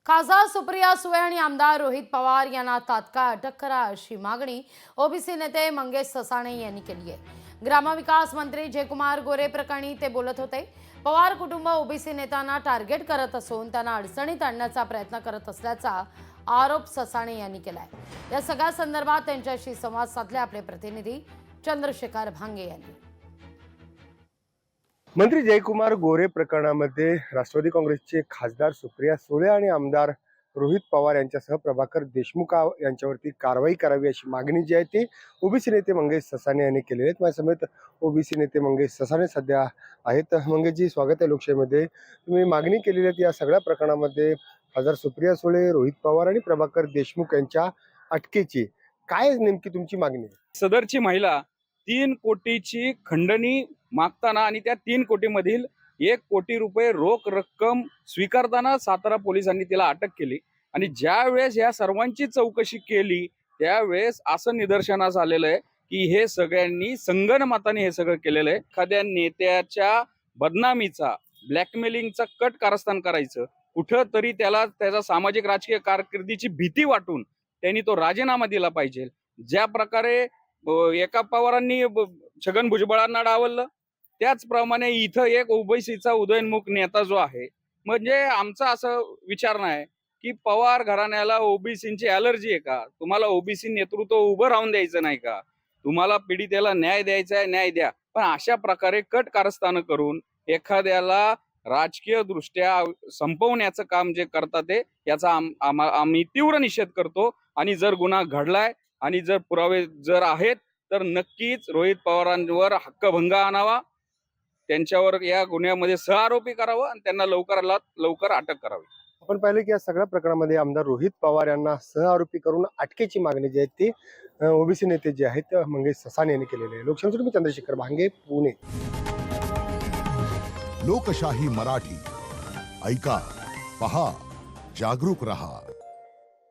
खासदार सुप्रिया सुळे आणि आमदार रोहित पवार यांना तात्काळ अटक करा अशी मागणी ओबीसी नेते मंगेश ससाणे यांनी केली आहे। ग्रामविकास मंत्री जयकुमार गोरे प्रकरणी ते बोलत होते। पवार कुटुंब ओबीसी नेत्यांना टार्गेट करत असून त्यांना अडचणीत आणण्याचा प्रयत्न करत असल्याचा आरोप ससाणे यांनी केलाय। या सगळ्या संदर्भात त्यांच्याशी संवाद साधले आपले प्रतिनिधी चंद्रशेखर भांगे यांनी। मंत्री जयकुमार गोरे प्रकरणामध्ये राष्ट्रवादी काँग्रेसचे खासदार सुप्रिया सुळे आणि आमदार रोहित पवार यांच्यासह प्रभाकर देशमुख यांच्यावरती कारवाई करावी अशी मागणी जी आहे ती ओबीसी नेते मंगेश ससाणे यांनी केलेली आहे। माझ्या समेत ओबीसी नेते मंगेश ससाणे सध्या आहेत। मंगेशजी, स्वागत आहे लोकशाहीमध्ये। तुम्ही मागणी केलेली आहे या सगळ्या प्रकरणामध्ये खासदार सुप्रिया सुळे, रोहित पवार आणि प्रभाकर देशमुख यांच्या अटकेची काय नेमकी तुमची मागणी आहे? सदरची महिला 3 कोटीची खंडणी मागताना आणि त्या 3 कोटीमधील 1 कोटी रुपये रोख रक्कम स्वीकारताना सातारा पोलिसांनी तिला अटक केली। आणि ज्या वेळेस या सर्वांची चौकशी केली त्यावेळेस असं निदर्शनास आलेलं आहे की हे सगळ्यांनी संगनमताने हे सगळं केलेलं आहे। एखाद्या नेत्याच्या बदनामीचा, ब्लॅकमेलिंगचा कट कारस्थान करायचं, कुठं तरी त्याला त्याचा सामाजिक राजकीय कारकिर्दीची भीती वाटून त्यांनी तो राजीनामा दिला पाहिजे। ज्या प्रकारे एका पवारांनी छगन भुजबळांना डावललं त्याचप्रमाणे इथं एक ओबीसीचा उदयनमुख नेता जो आहे, म्हणजे आमचा असं विचार नाही की पवार घराण्याला ओबीसींची ॲलर्जी आहे का? तुम्हाला ओबीसी नेतृत्व उभं राहून द्यायचं नाही का? तुम्हाला पीडितेला न्याय द्यायचा आहे, न्याय द्या, पण अशा प्रकारे कट कारस्थान करून एखाद्याला राजकीय दृष्ट्या संपवण्याचं काम जे करतात ते याचा आम्ही तीव्र निषेध करतो। आणि जर गुन्हा घडलाय आणि जर पुरावे जर आहेत तर नक्कीच रोहित पवारांवर हक्कभंग आणावा, त्यांच्यावर या गुन्ह्यामध्ये सहआरोपी करावं आणि त्यांना लवकरात लवकर अटक करावी। आपण पाहिलं की या सगळ्या प्रकरणामध्ये आमदार रोहित पवार यांना सहआरोपी करून अटकेची मागणी जी आहे ती ओबीसी नेते जे आहेत मंगेश ससाणे यांनी केलेली आहे। लोकशाहीसाठी मी चंद्रशेखर भांगे, पुणे। लोकशाही मराठी ऐका, पहा, जागरूक रहा।